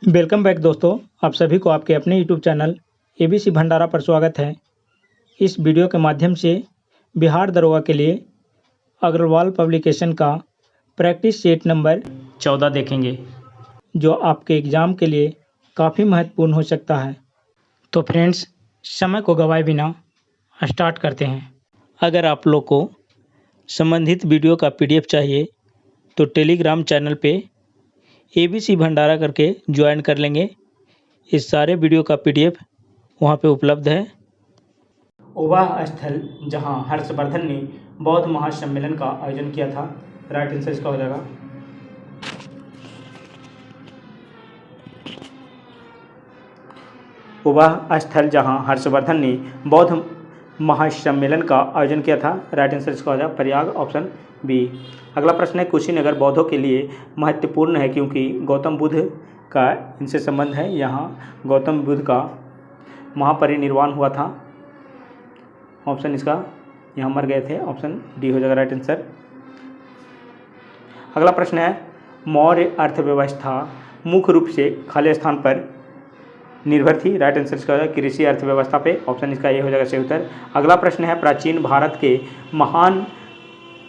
Welcome back दोस्तों। आप सभी को आपके अपने यूट्यूब चैनल एबीसी भंडारा पर स्वागत है। इस वीडियो के माध्यम से बिहार दरोगा के लिए अग्रवाल पब्लिकेशन का प्रैक्टिस सेट नंबर 14 देखेंगे, जो आपके एग्ज़ाम के लिए काफ़ी महत्वपूर्ण हो सकता है। तो फ्रेंड्स, समय को गवाए बिना स्टार्ट करते हैं। अगर आप लोग को संबंधित वीडियो का पीडीएफ चाहिए तो टेलीग्राम चैनल पे एबीसी भंडारा करके ज्वाइन कर लेंगे। इस सारे वीडियो का पीडीएफ वहाँ पे उपलब्ध है। वह स्थल जहाँ हर्षवर्धन ने बौद्ध महासम्मेलन का आयोजन किया था, राइट आंसर इसका हो जाएगा वह स्थल जहाँ हर्षवर्धन ने बौद्ध महासम्मेलन का आयोजन किया था, राइट आंसर इसका हो जाएगा प्रयाग, ऑप्शन बी। अगला प्रश्न है, कुशीनगर बौद्धों के लिए महत्वपूर्ण है क्योंकि गौतम बुद्ध का इनसे संबंध है। यहाँ गौतम बुद्ध का महापरिनिर्वाण हुआ था, ऑप्शन इसका यहाँ मर गए थे, ऑप्शन डी हो जाएगा राइट आंसर। अगला प्रश्न है, मौर्य अर्थव्यवस्था मुख्य रूप से खाली स्थान पर निर्भर थी, राइट आंसर इसका हो जाएगा कृषि अर्थव्यवस्था पे, ऑप्शन इसका ये हो जाएगा सही उत्तर। अगला प्रश्न है, प्राचीन भारत के महान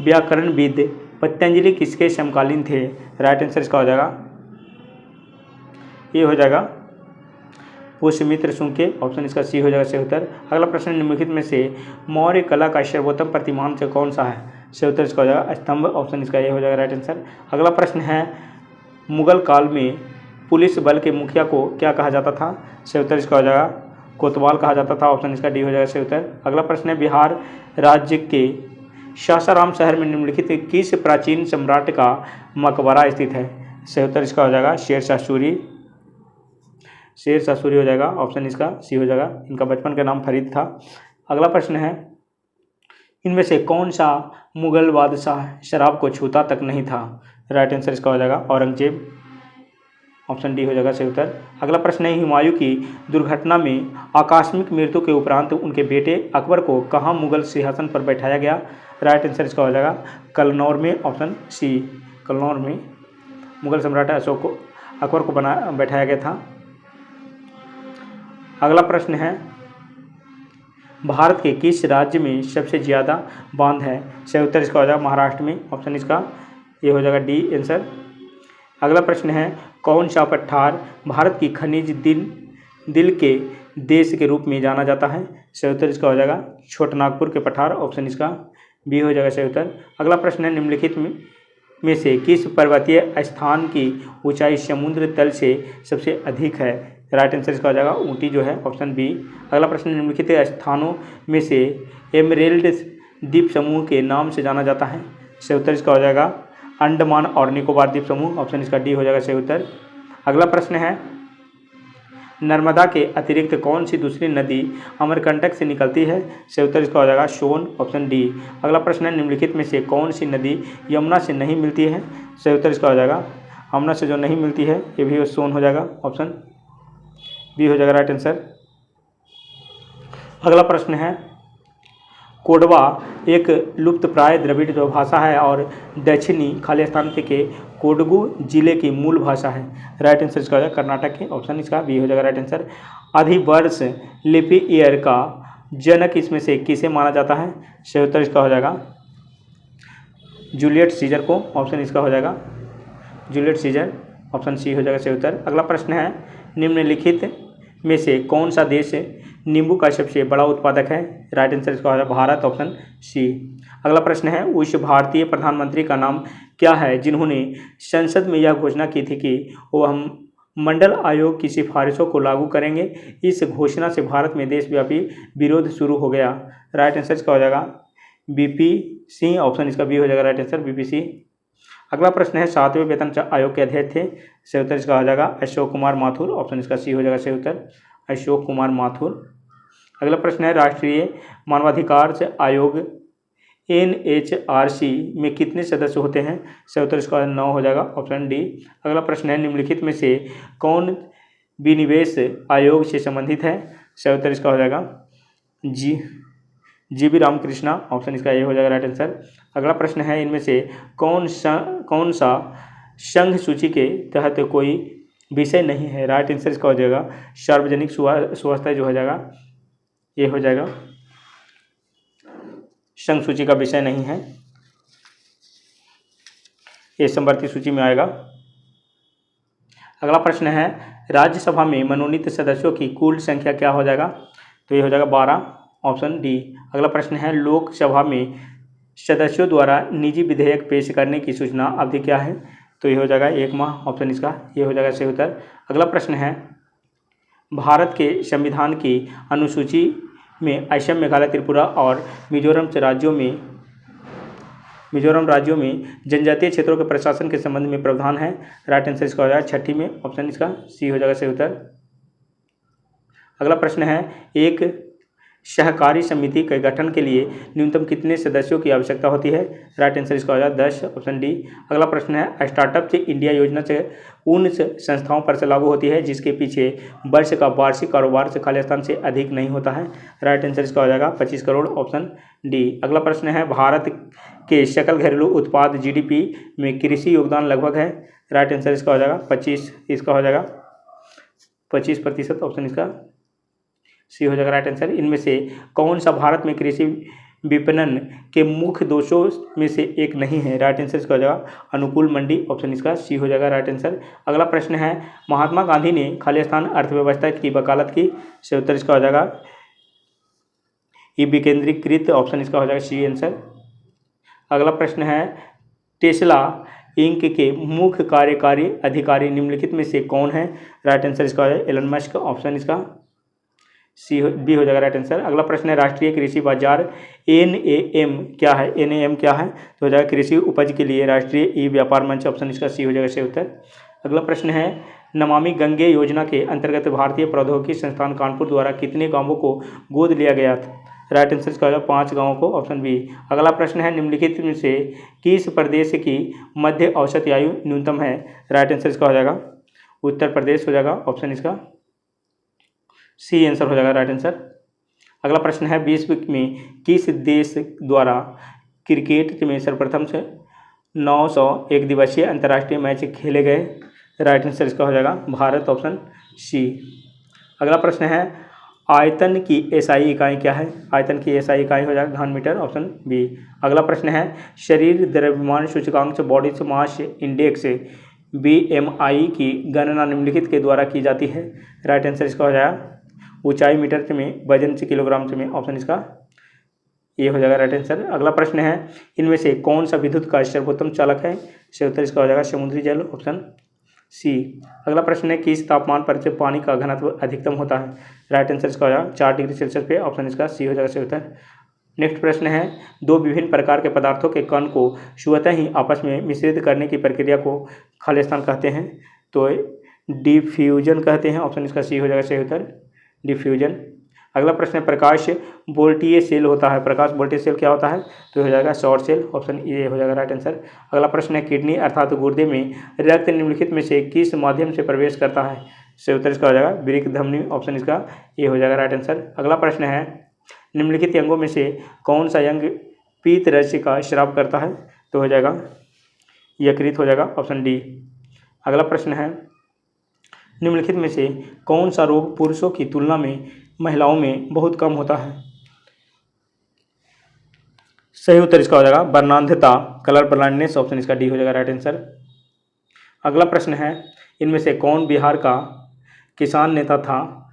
व्याकरणविद पतंजलि किसके समकालीन थे, राइट आंसर इसका हो जाएगा ये हो जाएगा पुष्यमित्र शुंग के, ऑप्शन इसका सी हो जाएगा सही उत्तर। अगला प्रश्न, निम्नलिखित में से मौर्य कला का सर्वोत्तम प्रतिमान से कौन सा है, सही उत्तर इसका हो जाएगा स्तंभ, ऑप्शन इसका ये हो जाएगा राइट आंसर। अगला प्रश्न है, मुगल काल में पुलिस बल के मुखिया को क्या कहा जाता था, सही उत्तर इसका हो जाएगा कोतवाल कहा जाता था, ऑप्शन इसका डी हो जाएगा सही उत्तर। अगला प्रश्न है, बिहार राज्य के सासाराम शहर में निम्नलिखित किस प्राचीन सम्राट का मकबरा स्थित है, सही उत्तर इसका हो जाएगा शेरशाह सूरी हो जाएगा, ऑप्शन इसका सी हो जाएगा। इनका बचपन का नाम फरीद था। अगला प्रश्न है, इनमें से कौन सा मुगल बादशाह शराब को छूता तक नहीं था, राइट आंसर इसका हो जाएगा औरंगजेब, ऑप्शन डी हो जाएगा सही उत्तर। अगला प्रश्न है, हुमायूं की दुर्घटना में आकस्मिक मृत्यु के उपरांत उनके बेटे अकबर को कहाँ मुगल सिंहासन पर बैठाया गया, राइट आंसर इसका हो जाएगा कलनौर में, ऑप्शन सी कलनौर में मुगल सम्राट अकबर को बैठाया गया था। अगला प्रश्न है, भारत के किस राज्य में सबसे ज़्यादा बांध है, सही उत्तर इसका हो जाएगा महाराष्ट्र में, ऑप्शन इसका ये हो जाएगा डी आंसर। अगला प्रश्न है, कौन सा पठार भारत की खनिज दिल के देश के रूप में जाना जाता है, सही उत्तर इसका हो जाएगा छोटानागपुर के पठार, ऑप्शन इसका बी हो जाएगा सही उत्तर। अगला प्रश्न है, निम्नलिखित में से किस पर्वतीय स्थान की ऊंचाई समुद्र तल से सबसे अधिक है, राइट आंसर इसका हो जाएगा ऊटी जो है, ऑप्शन बी। अगला प्रश्न, निम्नलिखित स्थानों में से एमरेल्ड द्वीप समूह के नाम से जाना जाता है, सही उत्तर इसका हो जाएगा अंडमान और निकोबार द्वीप समूह, ऑप्शन इसका डी हो जाएगा सही उत्तर। अगला प्रश्न है, नर्मदा के अतिरिक्त कौन सी दूसरी नदी अमरकंटक से निकलती है, सही उत्तर इसका हो जाएगा सोन, ऑप्शन डी। अगला प्रश्न है, निम्नलिखित में से कौन सी नदी यमुना से नहीं मिलती है, सही उत्तर इसका हो जाएगा यमुना से जो नहीं मिलती है ये भी सोन हो जाएगा, ऑप्शन बी हो जाएगा राइट आंसर। अगला प्रश्न है, कोडवा एक लुप्तप्राय द्रविड़ जो भाषा है और दक्षिणी खालिस्तान के कोडगु जिले की मूल भाषा है, राइट आंसर इसका हो जाएगा कर्नाटक के, ऑप्शन इसका बी हो जाएगा राइट आंसर। अधिवर्ष लिपि ईयर का जनक इसमें से किसे माना जाता है, सही उत्तर इसका हो जाएगा जूलियट सीजर को, ऑप्शन इसका हो जाएगा जूलियट सीजर, ऑप्शन सी हो जाएगा सही उत्तर। अगला प्रश्न है, निम्नलिखित में से कौन सा देश नींबू का सबसे बड़ा उत्पादक है, राइट आंसर इसका हो जाएगा भारत, ऑप्शन सी। अगला प्रश्न है, उस भारतीय प्रधानमंत्री का नाम क्या है जिन्होंने संसद में यह घोषणा की थी कि वह मंडल आयोग की सिफारिशों को लागू करेंगे। इस घोषणा से भारत में देशव्यापी विरोध शुरू हो गया, राइट आंसर इसका हो जाएगा बीपी सिंह, ऑप्शन इसका बी हो जाएगा राइट आंसर बीपी सिंह। अगला प्रश्न है, 7वें वेतन आयोग के अध्यक्ष थे, सही उत्तर इसका हो जाएगा अशोक कुमार माथुर, ऑप्शन इसका सी हो जाएगा सही उत्तर अशोक कुमार माथुर। अगला प्रश्न है, राष्ट्रीय मानवाधिकार आयोग NHRC में कितने सदस्य होते हैं, सही उत्तर इसका 9 हो जाएगा, ऑप्शन डी। अगला प्रश्न है, निम्नलिखित में से कौन विनिवेश आयोग से संबंधित है, सही उत्तर इसका हो जाएगा जीवी रामकृष्णा, ऑप्शन इसका ये हो जाएगा राइट आंसर। अगला प्रश्न है, इनमें से कौन सा संघ सूची के तहत कोई विषय नहीं है। राइट आंसर इसका हो जाएगा सार्वजनिक स्वास्थ्य जो हो जाएगा ये हो जाएगा संघ सूची का विषय नहीं है, ये समवर्ती सूची में आएगा। अगला प्रश्न है राज्यसभा में मनोनीत सदस्यों की कुल संख्या क्या हो जाएगा, तो ये हो जाएगा 12, ऑप्शन डी। अगला प्रश्न है लोकसभा में सदस्यों द्वारा निजी विधेयक पेश करने की सूचना अवधि क्या है, तो ये हो जाएगा 1 माह, ऑप्शन इसका ये हो जाएगा सही उत्तर। अगला प्रश्न है भारत के संविधान की अनुसूची में असम, मेघालय, त्रिपुरा और मिजोरम राज्यों में जनजातीय क्षेत्रों के प्रशासन के संबंध में प्रावधान है। राइट आंसर इसका हो जाएगा 6 में, ऑप्शन इसका सी हो जाएगा सही उत्तर। अगला प्रश्न है एक सहकारी समिति के गठन के लिए न्यूनतम कितने सदस्यों की आवश्यकता होती है। राइट आंसर इसका हो जाएगा 10, ऑप्शन डी। अगला प्रश्न है स्टार्टअप इंडिया योजना से उन संस्थाओं पर से लागू होती है जिसके पीछे वर्ष का वार्षिक कारोबार से खाली स्थान से अधिक नहीं होता है। राइट आंसर इसका हो जाएगा 25 करोड़, ऑप्शन डी। अगला प्रश्न है भारत के सकल घरेलू उत्पाद जीडीपी में कृषि योगदान लगभग है। राइट आंसर इसका हो जाएगा 25, इसका हो जाएगा 25%, ऑप्शन इसका सी हो जाएगा राइट आंसर। इनमें से कौन सा भारत में कृषि विपणन के मुख्य दोषों में से एक नहीं है। राइट आंसर इसका हो जाएगा अनुकूल मंडी, ऑप्शन इसका सी हो जाएगा राइट आंसर। अगला प्रश्न है महात्मा गांधी ने खालिस्तान अर्थव्यवस्था की वकालत की, सही उत्तर इसका हो जाएगा ये विकेंद्रीकृत, ऑप्शन इसका हो जाएगा सी आंसर। अगला प्रश्न है टेस्ला इंक के मुख्य कार्यकारी अधिकारी निम्नलिखित में से कौन है। राइट आंसर इसका हो जाएगा एलन मस्क, ऑप्शन इसका सी बी हो जाएगा राइट आंसर। अगला प्रश्न है राष्ट्रीय कृषि बाजार NAM क्या है, NAM क्या है, तो हो जाएगा कृषि उपज के लिए राष्ट्रीय ई व्यापार मंच, ऑप्शन इसका सी हो जाएगा सही उत्तर। अगला प्रश्न है नमामि गंगे योजना के अंतर्गत भारतीय प्रौद्योगिकी संस्थान कानपुर द्वारा कितने गांवों को गोद लिया गया था। राइट आंसर इसका हो जाएगा 5 गांवों को, ऑप्शन बी। अगला प्रश्न है निम्नलिखित में से किस प्रदेश की मध्य औसत आयु न्यूनतम है। राइट आंसर इसका हो जाएगा उत्तर प्रदेश हो जाएगा, ऑप्शन इसका सी आंसर हो जाएगा राइट आंसर। अगला प्रश्न है विश्व में किस देश द्वारा क्रिकेट में सर्वप्रथम से 900 एक दिवसीय अंतर्राष्ट्रीय मैच खेले गए। राइट आंसर इसका हो जाएगा भारत, ऑप्शन सी। अगला प्रश्न है आयतन की एसआई इकाई क्या है। आयतन की एसआई इकाई हो जाएगा घन मीटर, ऑप्शन बी। अगला प्रश्न है शरीर द्रव्यमान सूचकांक बॉडी मास इंडेक्स BMI की गणना निम्नलिखित के द्वारा की जाती है। राइट आंसर इसका हो जाएगा ऊंचाई मीटर में, वजन से किलोग्राम में, ऑप्शन इसका ये हो जाएगा राइट आंसर। अगला प्रश्न है इनमें से कौन सा विद्युत का सर्वोत्तम चालक है। सही उत्तर इसका हो जाएगा समुद्री जल, ऑप्शन सी। अगला प्रश्न है किस तापमान पर से पानी का घनत्व अधिकतम होता है। राइट आंसर इसका हो जाएगा 4 डिग्री सेल्सियस पे, ऑप्शन इसका सी हो जाएगा सही उत्तर। नेक्स्ट प्रश्न है दो विभिन्न प्रकार के पदार्थों के कण को स्वतः ही आपस में मिश्रित करने की प्रक्रिया को खालिस्तान कहते हैं, तो डिफ्यूजन कहते हैं, ऑप्शन इसका सी हो जाएगा सही उत्तर डिफ्यूजन। अगला प्रश्न है प्रकाश वोल्टीय सेल होता है। प्रकाश वोल्टीय सेल क्या होता है, तो हो जाएगा शॉर्ट सेल, ऑप्शन ए हो जाएगा राइट आंसर। अगला प्रश्न है किडनी अर्थात गुर्दे में रक्त निम्नलिखित में से किस माध्यम से प्रवेश करता है। सही उत्तर इसका हो जाएगा वृक्क धमनी, ऑप्शन इसका ए हो जाएगा राइट आंसर। अगला प्रश्न है निम्नलिखित अंगों में से कौन सा अंग पीत रस का स्राव करता है, तो हो जाएगा यकृत हो जाएगा, ऑप्शन डी। अगला प्रश्न है निम्नलिखित में से कौन सा रोग पुरुषों की तुलना में महिलाओं में बहुत कम होता है। सही उत्तर इसका हो जाएगा वर्णांधता, कलर ब्लाइंडनेस, ऑप्शन इसका डी हो जाएगा राइट आंसर। अगला प्रश्न है इनमें से कौन बिहार का किसान नेता था।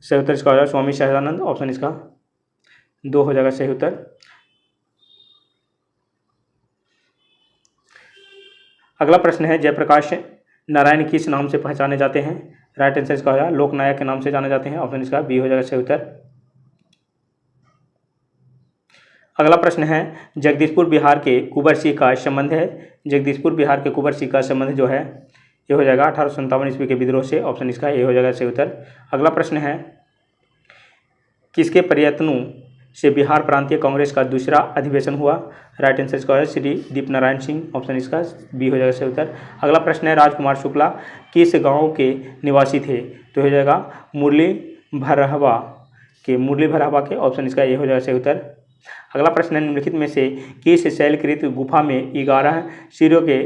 सही उत्तर इसका हो जाएगा स्वामी सहजानंद, ऑप्शन इसका 2 हो जाएगा सही उत्तर। अगला प्रश्न है जयप्रकाश नारायण किस नाम से पहचाने जाते हैं। राइट आंसर इसका हो जाएगा लोकनायक के नाम से जाने जाते हैं, ऑप्शन इसका बी हो जाएगा सही उत्तर। अगला प्रश्न है जगदीशपुर बिहार के कुंवर सिंह का संबंध है। जगदीशपुर बिहार के कुंवर सिंह का संबंध जो है ये हो जाएगा 1857 ईस्वी के विद्रोह से, ऑप्शन इसका ये हो जाएगा सही उत्तर। अगला प्रश्न है किसके प्रयत्नों से बिहार प्रांतीय कांग्रेस का दूसरा अधिवेशन हुआ। राइट आंसर इसका है श्री दीपनारायण सिंह, ऑप्शन इसका बी हो जाएगा सही उत्तर। अगला प्रश्न है राजकुमार शुक्ला किस गांव के निवासी थे, तो हो जाएगा मुरली भरहवा के, ऑप्शन इसका ये हो जाएगा सही उत्तर। अगला प्रश्न है, निम्नलिखित में से किस शैलकृत गुफा में 11 सिरों के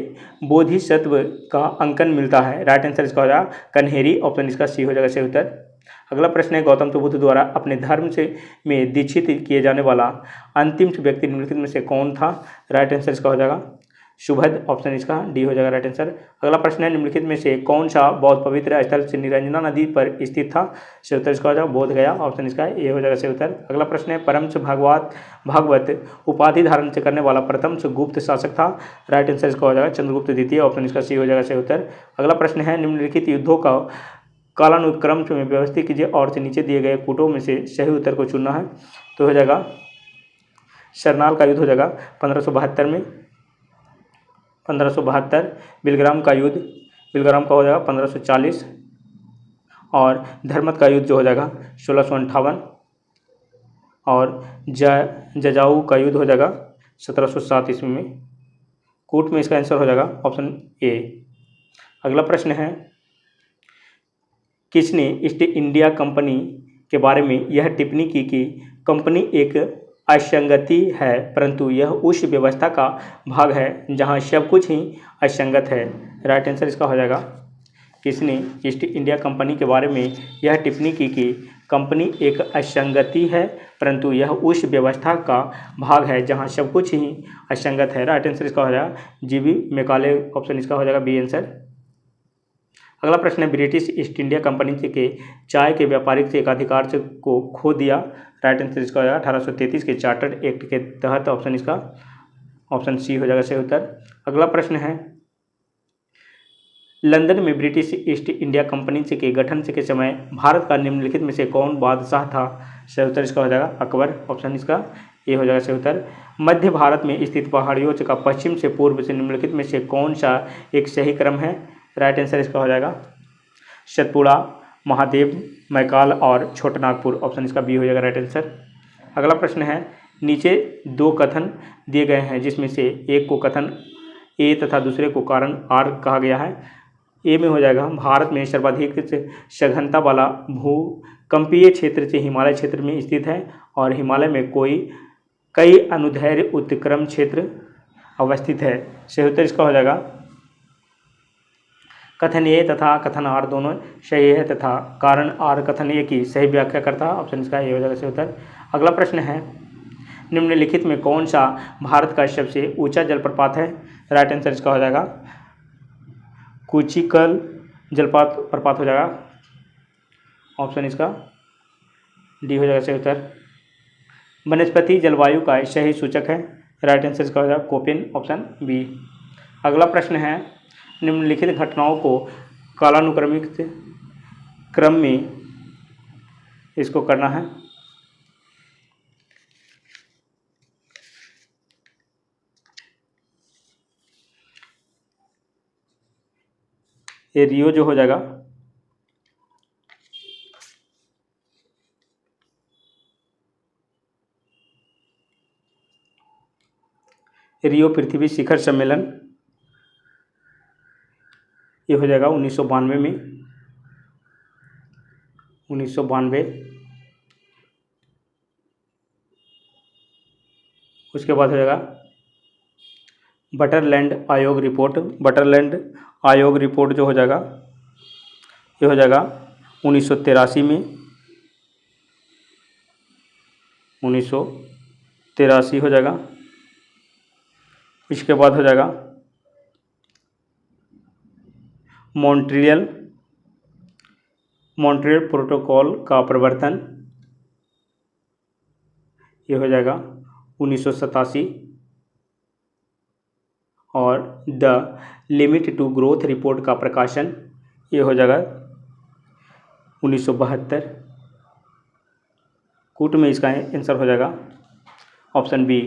बोधिसत्व का अंकन मिलता है? राइट आंसर इसका हो जाएगा कन्हेरी, ऑप्शन इसका सी हो जाएगा सही उत्तर। अगला प्रश्न है, गौतम बुद्ध द्वारा अपने धर्म से में दीक्षित किए जाने वाला अंतिम व्यक्ति निम्नलिखित में से कौन था? राइट आंसर इसका हो जाएगा सुभद, ऑप्शन इसका डी हो जाएगा राइट आंसर। अगला प्रश्न है, निम्नलिखित में से कौन सा बौद्ध पवित्र स्थल से निरंजना नदी पर स्थित था? सही उत्तर इसका हो जाएगा बोध गया, ऑप्शन इसका ए हो जाएगा सही उत्तर। अगला प्रश्न है, परमच भागवत उपाधि धारण से करने वाला प्रथम गुप्त शासक था? राइट आंसर इसका हो जाएगा चंद्रगुप्त द्वितीय, ऑप्शन इसका सी हो जाएगा सही उत्तर। अगला प्रश्न है, निम्नलिखित युद्धों का कालानुक्रम में व्यवस्थित कीजिए और से नीचे दिए गए कूटों में से सही उत्तर को चुनना है। तो हो जाएगा सरनाल का युद्ध हो जाएगा 1572 में, 1572। बिलग्राम का युद्ध, बिलग्राम का हो जाएगा 1540, और धर्मत का युद्ध जो हो जाएगा 1658, और जजाऊ का युद्ध हो जाएगा 1707 ईस्वी में। कूट में इसका आंसर हो जाएगा ऑप्शन ए। अगला प्रश्न है, किसने ईस्ट इंडिया कंपनी के बारे में यह टिप्पणी की कि कंपनी एक असंगति है, परंतु यह उस व्यवस्था का भाग है जहां सब कुछ ही असंगत है? राइट आंसर इसका हो जाएगा, किसने ईस्ट इंडिया कंपनी के बारे में यह टिप्पणी की कि कंपनी एक असंगति है, परंतु यह उस व्यवस्था का भाग है जहां सब कुछ ही असंगत है? राइट आंसर इसका हो जाएगा जीबी मेकाले, ऑप्शन इसका हो जाएगा बी आंसर। अगला प्रश्न है, ब्रिटिश ईस्ट इंडिया कंपनी के चाय के व्यापारिक एकाधिकार से को खो दिया? राइट आंसर इसका हो जाएगा 1833 के चार्टर्ड एक्ट के तहत, ऑप्शन इसका ऑप्शन सी हो जाएगा सही उत्तर। अगला प्रश्न है, लंदन में ब्रिटिश ईस्ट इंडिया कंपनी के गठन के समय भारत का निम्नलिखित में से कौन बादशाह था? सही उत्तर इसका हो जाएगा अकबर, ऑप्शन इसका ए हो जाएगा सही उत्तर। मध्य भारत में स्थित पहाड़ियों का पश्चिम से पूर्व से निम्नलिखित में से कौन सा एक सही क्रम है? राइट आंसर इसका हो जाएगा सतपुड़ा, महादेव, मैकाल और छोटानागपुर, ऑप्शन इसका बी हो जाएगा राइट आंसर। अगला प्रश्न है, नीचे दो कथन दिए गए हैं जिसमें से एक को कथन ए तथा दूसरे को कारण आर कहा गया है। ए में हो जाएगा, भारत में सर्वाधिक सघनता वाला भूकंपीय क्षेत्र से हिमालय क्षेत्र में स्थित है और हिमालय में कई अनुदैर्ध्य उत्क्रम क्षेत्र अवस्थित है। सही उत्तर इसका हो जाएगा कथन ए तथा कथन आर दोनों सही है तथा कारण आर कथन ए की सही व्याख्या करता है, ऑप्शन इसका ए हो जाएगा सही उत्तर। अगला प्रश्न है, निम्नलिखित में कौन सा भारत का सबसे ऊंचा जलप्रपात है? राइट आंसर इसका हो जाएगा कुचिकल प्रपात हो जाएगा, ऑप्शन इसका डी हो जाएगा सही उत्तर। वनस्पति जलवायु का सही सूचक है? राइट आंसर इसका हो जाएगा कोपेन, ऑप्शन बी। अगला प्रश्न है, निम्नलिखित घटनाओं को कालानुक्रमिक क्रम में इसको करना है। ये रियो जो हो जाएगा रियो पृथ्वी शिखर सम्मेलन, ये हो जाएगा 1992 में, 1992। उसके बाद हो जाएगा बटरलैंड आयोग रिपोर्ट, बटरलैंड आयोग रिपोर्ट जो हो जाएगा ये हो जाएगा 1983 में, 1983 हो जाएगा। इसके बाद हो जाएगा मॉन्ट्रियल प्रोटोकॉल का प्रवर्तन, ये हो जाएगा 1987। और the limit to growth report का प्रकाशन, ये हो जाएगा 1972। कूट में इसका आंसर हो जाएगा ऑप्शन बी।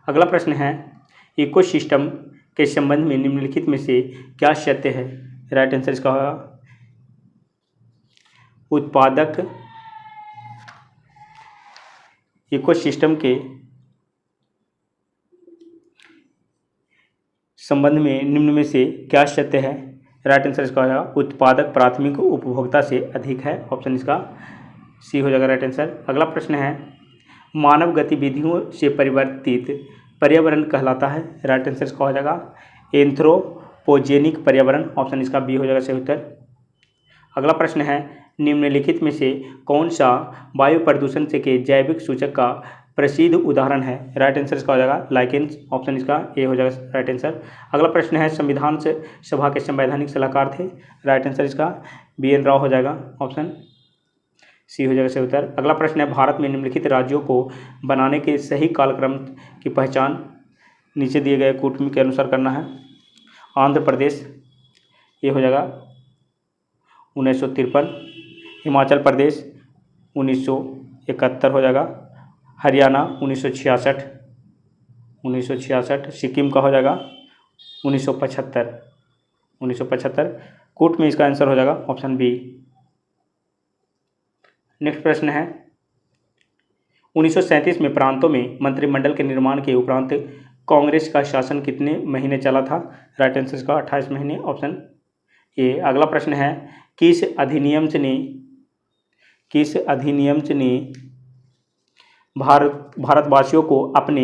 अगला प्रश्न है, इकोसिस्टम के संबंध में निम्नलिखित में से क्या सत्य है? राइट आंसर इसका होगा उत्पादक इकोसिस्टम के संबंध में निम्न में से क्या सत्य है? राइट आंसर इसका होगा उत्पादक प्राथमिक उपभोक्ता से अधिक है, ऑप्शन इसका सी हो जाएगा राइट आंसर। अगला प्रश्न है मानव गतिविधियों से परिवर्तित पर्यावरण कहलाता है, राइट आंसर इसका हो जाएगा एंथ्रोपोजेनिक पर्यावरण, ऑप्शन इसका बी हो जाएगा सही उत्तर। अगला प्रश्न है निम्नलिखित में से कौन सा वायु प्रदूषण से के जैविक सूचक का प्रसिद्ध उदाहरण है, राइट आंसर इसका हो जाएगा लाइकेन्स, ऑप्शन इसका ए हो जाएगा राइट आंसर। अगला प्रश्न है संविधान से सभा के संवैधानिक सलाहकार थे, राइट आंसर इसका बी एन राव हो जाएगा, ऑप्शन सी हो जाएगा सही उत्तर। अगला प्रश्न है भारत में निम्नलिखित राज्यों को बनाने के सही कालक्रम की पहचान नीचे दिए गए कूटमी के अनुसार करना है। आंध्र प्रदेश ये हो जाएगा 1953, हिमाचल प्रदेश 1971 हो जाएगा, हरियाणा 1966, सिक्किम का हो जाएगा 1975। कूट में इसका आंसर हो जाएगा ऑप्शन बी। नेक्स्ट प्रश्न है 1937 में प्रांतों में मंत्रिमंडल के निर्माण के उपरांत कांग्रेस का शासन कितने महीने चला था, राइट आंसर का 28 महीने, ऑप्शन ए। अगला प्रश्न है किस अधिनियम ने भारतवासियों को अपने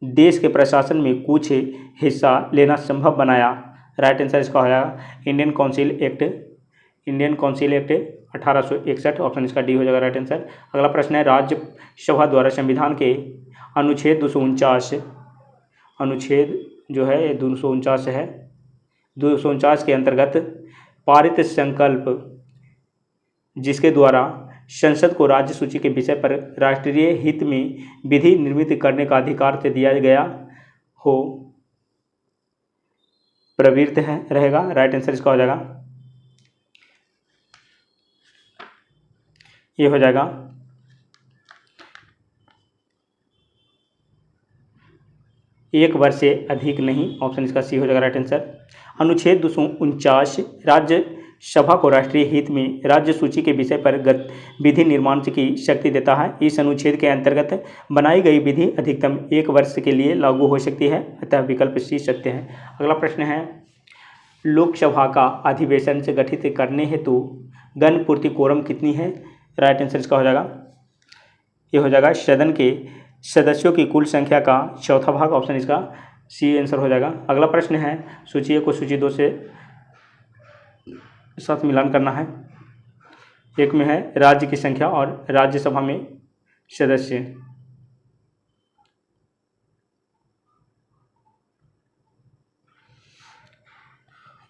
देश के प्रशासन में कुछ हिस्सा लेना संभव बनाया, राइट आंसर इसका हो जाएगा इंडियन काउंसिल एक्ट 1861, ऑप्शन इसका डी हो जाएगा राइट आंसर। अगला प्रश्न है राज्यसभा द्वारा संविधान के अनुच्छेद 249 के अंतर्गत पारित संकल्प जिसके द्वारा संसद को राज्य सूची के विषय पर राष्ट्रीय हित में विधि निर्मित करने का अधिकार से दिया गया हो प्रवृत्त है रहेगा, राइट आंसर इसका हो जाएगा ये हो जाएगा 1 वर्ष से अधिक नहीं, ऑप्शन इसका सी हो जाएगा राइट आंसर। अनुच्छेद 249 राज्यसभा को राष्ट्रीय हित में राज्य सूची के विषय पर विधि निर्माण की शक्ति देता है। इस अनुच्छेद के अंतर्गत बनाई गई विधि अधिकतम 1 वर्ष के लिए लागू हो सकती है, अतः विकल्प सी सत्य है। अगला प्रश्न है लोकसभा का अधिवेशन से गठित करने हेतु गणपूर्ति कोरम कितनी है, राइट आंसर इसका हो जाएगा ये हो जाएगा सदन के सदस्यों की कुल संख्या का चौथा भाग, ऑप्शन इसका सी आंसर हो जाएगा। अगला प्रश्न है सूची 1 को सूची 2 से साथ मिलान करना है। एक में है राज्य की संख्या और राज्यसभा में सदस्य,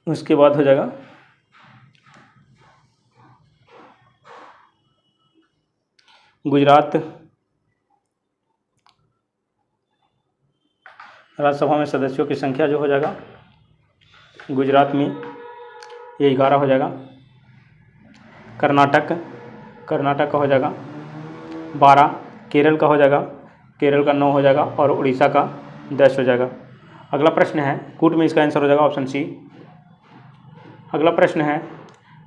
उसके बाद हो जाएगा गुजरात राज्यसभा में सदस्यों की संख्या जो हो जाएगा गुजरात में ये 11 हो जाएगा, कर्नाटक का हो जाएगा 12, केरल का हो जाएगा 9 हो जाएगा और उड़ीसा का 10 हो जाएगा। अगला प्रश्न है कूट में इसका आंसर हो जाएगा ऑप्शन सी। अगला प्रश्न है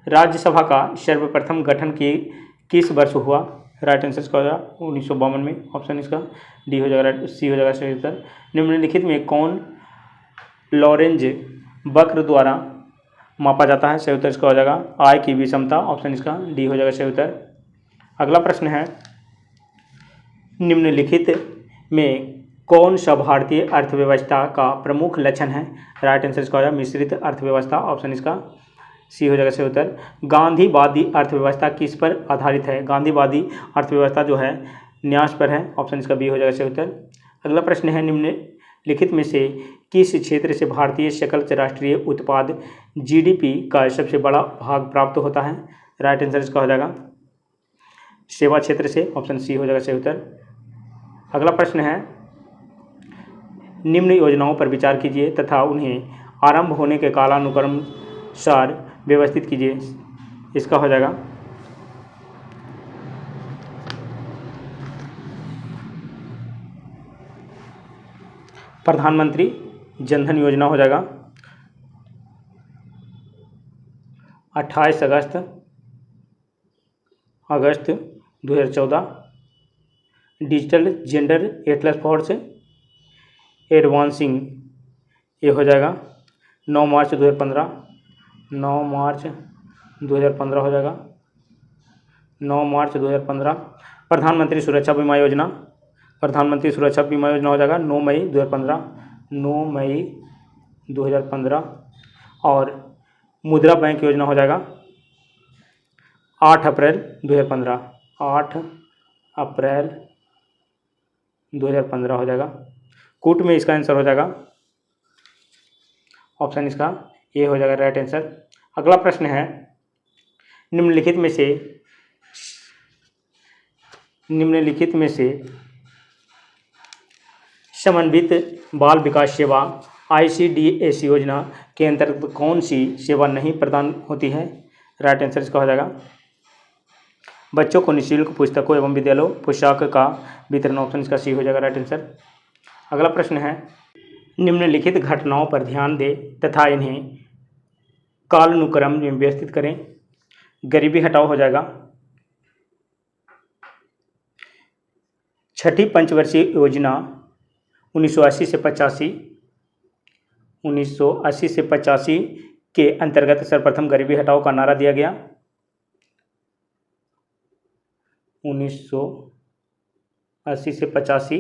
राज्यसभा का सर्वप्रथम गठन किस वर्ष हुआ, राइट आंसर इसका हो जाएगा 1952 में, ऑप्शन इसका डी हो जाएगा सी हो जाएगा सही उत्तर। निम्नलिखित में कौन लॉरेंज वक्र द्वारा मापा जाता है, सही उत्तर इसका हो जाएगा आय की विषमता, ऑप्शन इसका डी हो जाएगा सही उत्तर। अगला प्रश्न है निम्नलिखित में कौन सा भारतीय अर्थव्यवस्था का प्रमुख लक्षण है, राइट आंसर इसका हो जाएगा मिश्रित अर्थव्यवस्था, ऑप्शन इसका सी हो जाएगा सही उत्तर। गांधीवादी अर्थव्यवस्था किस पर आधारित है, गांधीवादी अर्थव्यवस्था जो है न्यास पर है, ऑप्शन इसका बी हो जाएगा सही उत्तर। अगला प्रश्न है निम्नलिखित में से किस क्षेत्र से भारतीय सकल राष्ट्रीय उत्पाद जीडीपी का सबसे बड़ा भाग प्राप्त होता है, राइट आंसर इसका हो जाएगा सेवा क्षेत्र से, ऑप्शन सी हो जाएगा सही उत्तर। अगला प्रश्न है निम्न योजनाओं पर विचार कीजिए तथा उन्हें आरंभ होने के कालानुक्रम सार व्यवस्थित कीजिए, इसका हो जाएगा प्रधानमंत्री जनधन योजना हो जाएगा 28 अगस्त 2014, digital gender Atlas force advancing ये हो जाएगा 9 मार्च 2015 हो जाएगा 9 मार्च 2015। प्रधानमंत्री सुरक्षा बीमा योजना, प्रधानमंत्री सुरक्षा बीमा योजना हो जाएगा 9 मई 2015, 9 मई 2015। और मुद्रा बैंक योजना हो जाएगा 8 अप्रैल 2015, 8 अप्रैल 2015 हो जाएगा। कूट में इसका आंसर हो जाएगा ऑप्शन इसका ए हो जाएगा राइट आंसर। अगला प्रश्न है, निम्नलिखित में से समन्वित बाल विकास सेवा ICDS योजना के अंतर्गत कौन सी सेवा नहीं प्रदान होती है? राइट आंसर इसका हो जाएगा बच्चों को निःशुल्क पुस्तकों एवं विद्यालयों पोशाक का वितरण, ऑप्शन इसका सी हो जाएगा राइट आंसर। अगला प्रश्न है, निम्नलिखित घटनाओं पर ध्यान दें तथा इन्हें कालानुक्रम में व्यवस्थित करें। गरीबी हटाओ हो जाएगा, छठी पंचवर्षीय योजना 1980 से 85 के अंतर्गत सर्वप्रथम गरीबी हटाओ का नारा दिया गया। 1980 से 85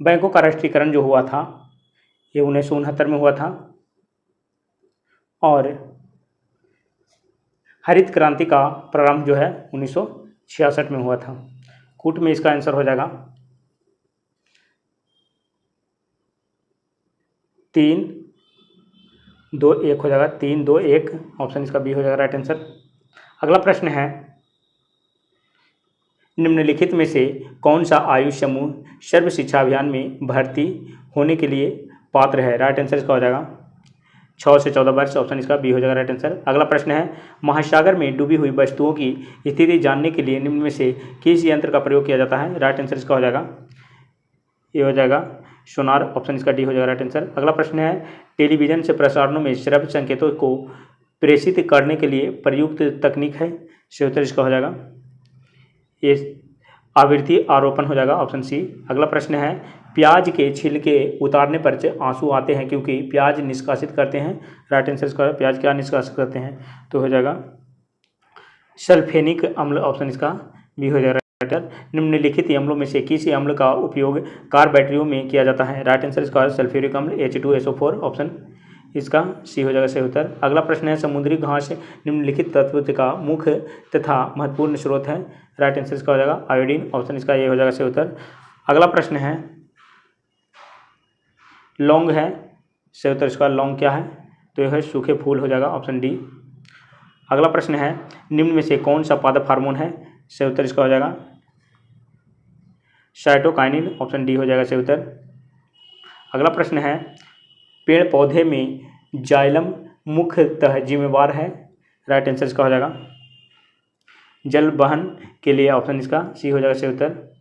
बैंकों का राष्ट्रीयकरण जो हुआ था ये 1969 में हुआ था। और हरित क्रांति का प्रारंभ जो है 1966 में हुआ था। कूट में इसका आंसर हो जाएगा 3, 2, 1 हो जाएगा, 3, 2, 1, ऑप्शन इसका बी हो जाएगा राइट आंसर। अगला प्रश्न है, निम्नलिखित में से कौन सा आयु समूह सर्व शिक्षा अभियान में भर्ती होने के लिए पात्र है? राइट आंसर इसका हो जाएगा 6 से 14 वर्ष, ऑप्शन इसका बी हो जाएगा राइट आंसर। अगला प्रश्न है, महासागर में डूबी हुई वस्तुओं की स्थिति जानने के लिए निम्न में से किस यंत्र का प्रयोग किया जाता है? राइट आंसर इसका हो जाएगा ये हो जाएगा सोनार, ऑप्शन इसका डी हो जाएगा राइट आंसर। अगला प्रश्न है, टेलीविजन से प्रसारणों में श्रव्य संकेतों को प्रेषित करने के लिए प्रयुक्त तकनीक है? सही उत्तर इसका हो जाएगा ये आवृत्ति आरोपण हो जाएगा, ऑप्शन सी। अगला प्रश्न है, प्याज के छिलके उतारने पर आंसू आते हैं क्योंकि प्याज निष्कासित करते हैं। राइट आंसर इसका प्याज क्या निष्कासित करते हैं? तो हो जाएगा सल्फेनिक अम्ल, ऑप्शन इसका बी हो जाएगा। निम्नलिखित अम्लों में से किसी अम्ल का उपयोग कार बैटरियों में किया जाता है? राइट आंसर इसका सल्फ्यूरिक अम्ल H2SO4, ऑप्शन इसका सी हो जाएगा सही उत्तर। अगला प्रश्न है, समुद्री घास निम्नलिखित तत्व का मुख्य तथा महत्वपूर्ण स्रोत है? राइट आंसर इसका हो जाएगा आयोडीन, ऑप्शन इसका ये हो जाएगा सही उत्तर। अगला प्रश्न है, लौंग है, सही उत्तर इसका लौंग क्या है? तो यह है सूखे फूल हो जाएगा, ऑप्शन डी। अगला प्रश्न है, निम्न में से कौन सा पादप हार्मोन है? सही उत्तर इसका हो जाएगा साइटोकाइनिन, ऑप्शन डी हो जाएगा सही उत्तर। अगला प्रश्न है, पेड़ पौधे में जाइलम मुख्यतः जिम्मेवार है? राइट आंसर इसका हो जाएगा जल वहन के लिए, ऑप्शन इसका सी हो जाएगा सही उत्तर।